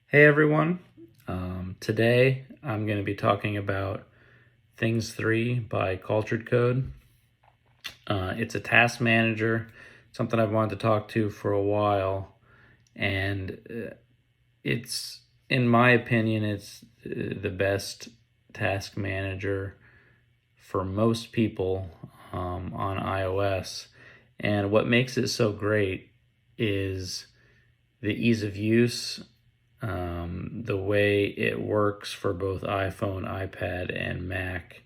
Hey everyone, today I'm going to be talking about Things 3 by CulturedCode. It's a task manager, something I've wanted to talk to for a while, and it's, in my opinion, it's the best task manager for most people on iOS. And what makes it so great is the ease of use, the way it works for both iPhone, iPad, and Mac.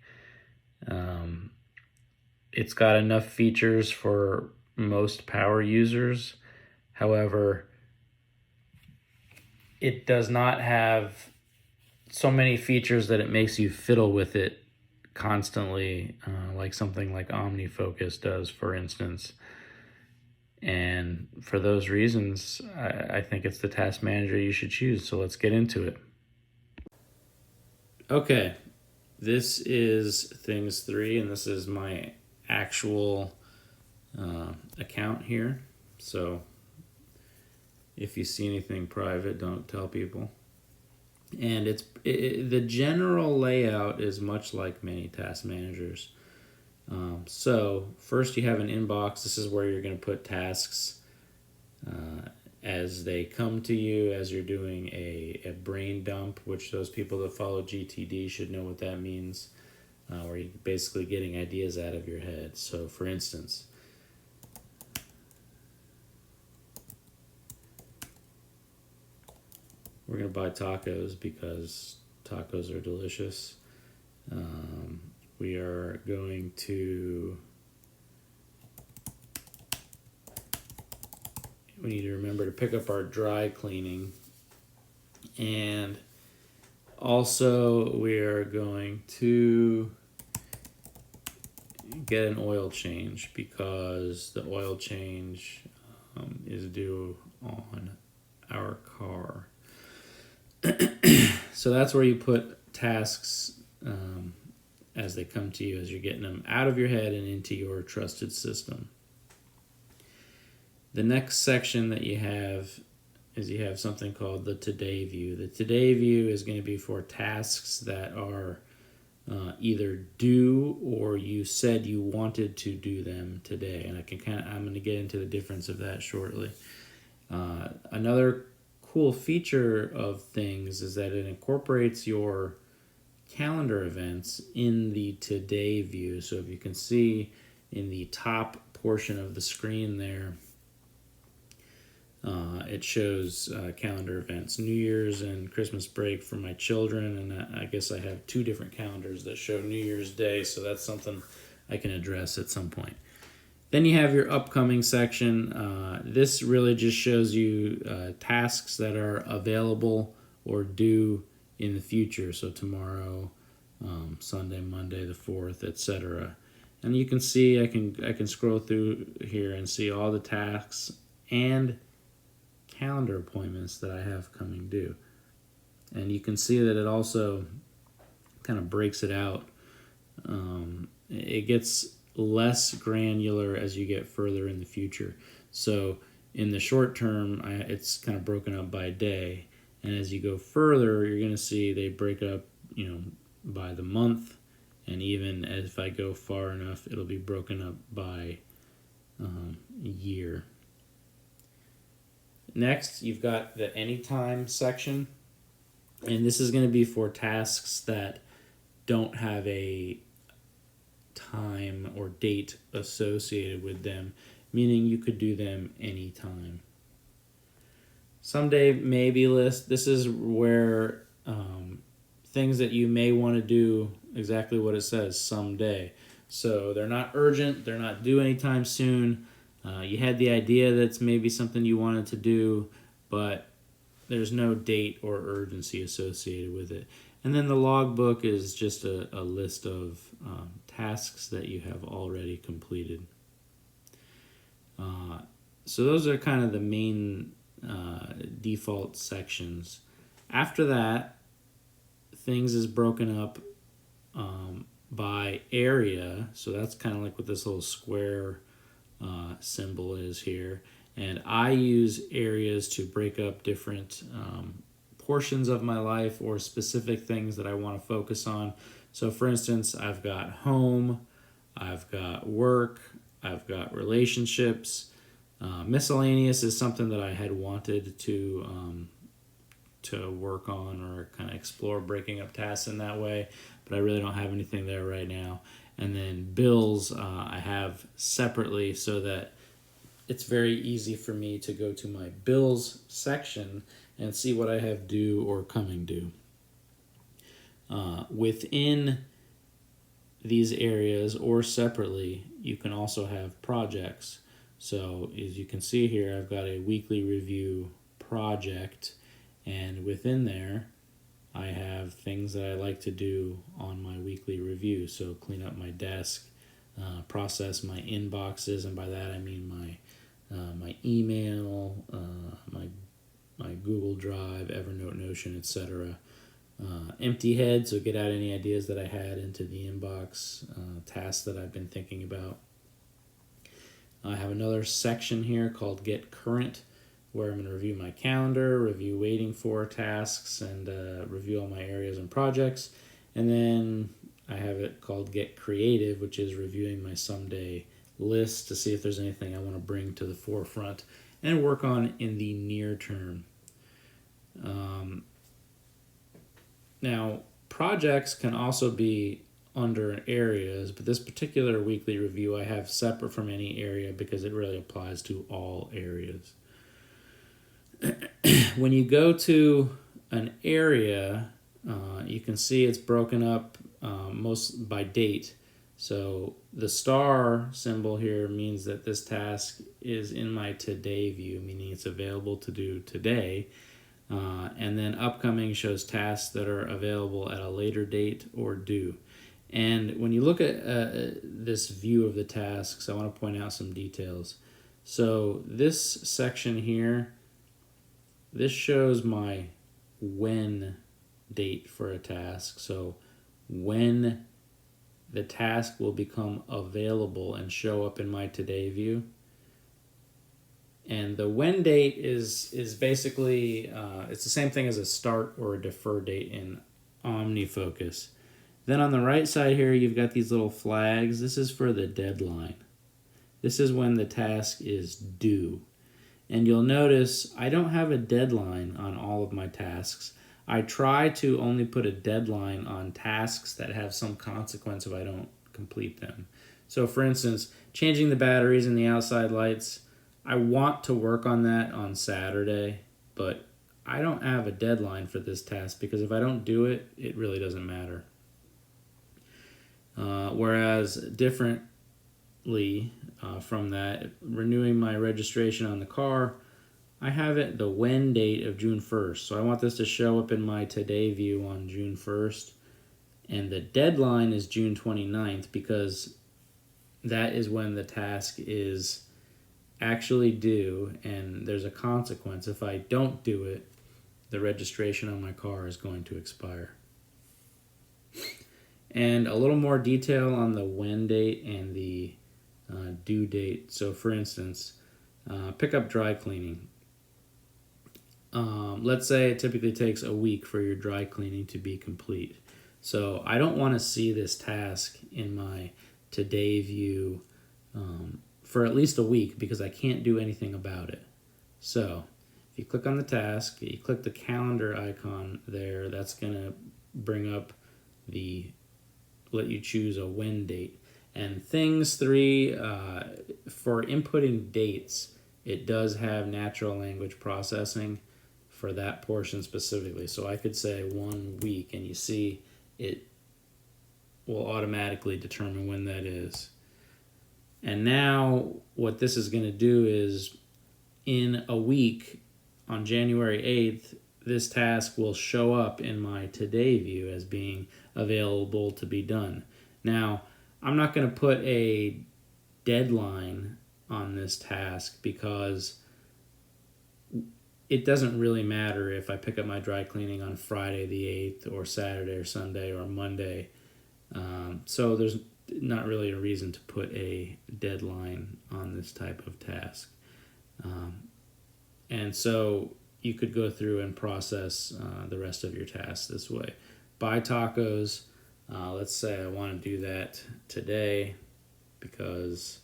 It's got enough features for most power users. However, it does not have so many features that it makes you fiddle with it constantly, like something like OmniFocus does, for instance. And for those reasons, I think it's the task manager you should choose. So let's get into it. Okay, this is Things 3, and this is my actual account here. So if you see anything private, don't tell people. And the general layout is much like many task managers. So first you have an inbox. This is where you're going to put tasks as they come to you, as you're doing a brain dump, which those people that follow GTD should know what that means, where you're basically getting ideas out of your head. So for instance, we're going to buy tacos because tacos are delicious. We are going to... We need to remember to pick up our dry cleaning. And also we are going to get an oil change because the oil change is due on our car. So that's where you put tasks as they come to you, as you're getting them out of your head and into your trusted system. The next section that you have is you have something called the Today View. The Today View is going to be for tasks that are either due or you said you wanted to do them today. And I'm going to get into the difference of that shortly. Another cool feature of Things is that it incorporates your calendar events in the Today View. So if you can see in the top portion of the screen there, it shows calendar events, New Year's and Christmas break for my children, and I guess I have two different calendars that show New Year's Day, so that's something I can address at some point. Then you have your upcoming section. This really just shows you tasks that are available or due in the future, so tomorrow, Sunday, Monday the 4th, etc. And you can see I can scroll through here and see all the tasks and calendar appointments that I have coming due. And you can see that it also kind of breaks it out. It gets less granular as you get further in the future. So in the short term, it's kind of broken up by day. And as you go further, you're going to see they break up, by the month. And even if I go far enough, it'll be broken up by year. Next, you've got the Anytime section, and this is going to be for tasks that don't have a time or date associated with them, meaning you could do them anytime. Someday, maybe list. This is where things that you may want to do exactly what it says, someday. So they're not urgent, they're not due anytime soon. You had the idea that's maybe something you wanted to do, but there's no date or urgency associated with it. And then the logbook is just a list of tasks that you have already completed. So those are kind of the main default sections. After that, Things is broken up by area. So that's kind of like what this little square symbol is here. And I use areas to break up different portions of my life or specific things that I want to focus on. So for instance, I've got home, I've got work, I've got relationships. Miscellaneous is something that I had wanted to work on or kind of explore breaking up tasks in that way, but I really don't have anything there right now. And then bills I have separately so that it's very easy for me to go to my bills section and see what I have due or coming due. Within these areas or separately, you can also have projects. So as you can see here, I've got a weekly review project, and within there, I have things that I like to do on my weekly review. So clean up my desk, process my inboxes, and by that I mean my email, my Google Drive, Evernote, Notion, etc. Empty head, so get out any ideas that I had into the inbox, tasks that I've been thinking about. I have another section here called Get Current, where I'm going to review my calendar, review waiting for tasks, and review all my areas and projects. And then I have it called Get Creative, which is reviewing my someday list to see if there's anything I want to bring to the forefront and work on in the near term. Now, projects can also be under areas, but this particular weekly review I have separate from any area because it really applies to all areas. When you go to an area, you can see it's broken up most by date. So the star symbol here means that this task is in my today view, meaning it's available to do today. And then upcoming shows tasks that are available at a later date or due. And when you look at this view of the tasks, I want to point out some details. So this section here, this shows my when date for a task. So when the task will become available and show up in my today view. And the when date is basically, it's the same thing as a start or a defer date in OmniFocus. Then on the right side here, you've got these little flags. This is for the deadline. This is when the task is due. And you'll notice I don't have a deadline on all of my tasks. I try to only put a deadline on tasks that have some consequence if I don't complete them. So for instance, changing the batteries in the outside lights, I want to work on that on Saturday, but I don't have a deadline for this task because if I don't do it, it really doesn't matter. Whereas differently from that, renewing my registration on the car, I have it the when date of June 1st. So I want this to show up in my today view on June 1st. And the deadline is June 29th because that is when the task is actually due and there's a consequence. If I don't do it, the registration on my car is going to expire. And a little more detail on the when date and the due date. So for instance, pick up dry cleaning. Let's say it typically takes a week for your dry cleaning to be complete. So I don't want to see this task in my today view for at least a week because I can't do anything about it. So if you click on the task, you click the calendar icon there, that's going to bring up let you choose a when date. And things 3, for inputting dates, it does have natural language processing for that portion specifically. So I could say 1 week and you see it will automatically determine when that is. And now what this is going to do is in a week on January 8th, this task will show up in my today view as being available to be done. Now, I'm not going to put a deadline on this task because it doesn't really matter if I pick up my dry cleaning on Friday the 8th or Saturday or Sunday or Monday. So there's not really a reason to put a deadline on this type of task. And so you could go through and process the rest of your tasks this way. Buy tacos. Let's say I want to do that today because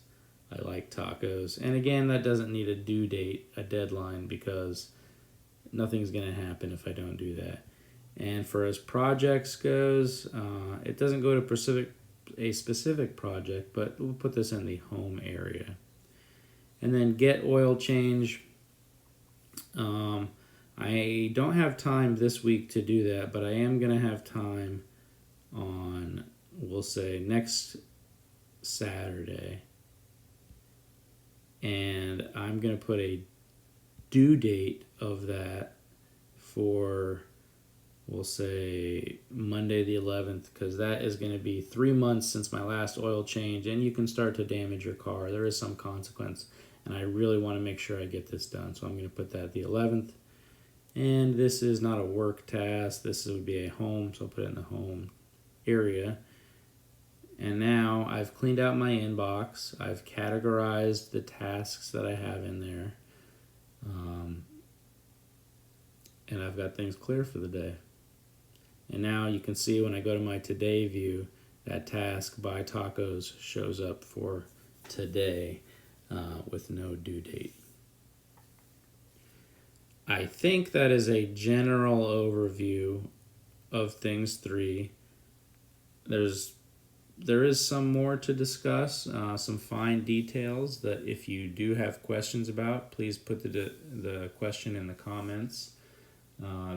I like tacos. And again, that doesn't need a due date, a deadline, because nothing's going to happen if I don't do that. And for as projects goes, it doesn't go to a specific project, but we'll put this in the home area. And then get oil change. I don't have time this week to do that, but I am going to have time on, we'll say, next Saturday. And I'm going to put a due date of that for, we'll say, Monday the 11th, because that is going to be 3 months since my last oil change, and you can start to damage your car. There is some consequence, and I really want to make sure I get this done, so I'm going to put that the 11th. And this is not a work task. This would be a home, so I'll put it in the home area. And now I've cleaned out my inbox. I've categorized the tasks that I have in there. And I've got things clear for the day. And now you can see when I go to my today view, that task buy tacos shows up for today with no due date. I think that is a general overview of things 3. There is some more to discuss, some fine details that if you do have questions about, please put the question in the comments.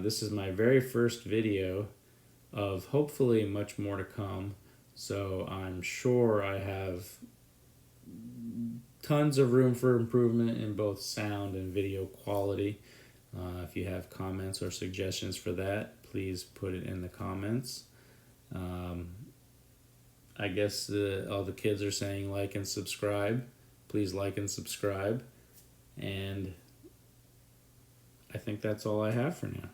This is my very first video of hopefully much more to come, so I'm sure I have tons of room for improvement in both sound and video quality. If you have comments or suggestions for that, please put it in the comments. I guess all the kids are saying like and subscribe. Please like and subscribe. And I think that's all I have for now.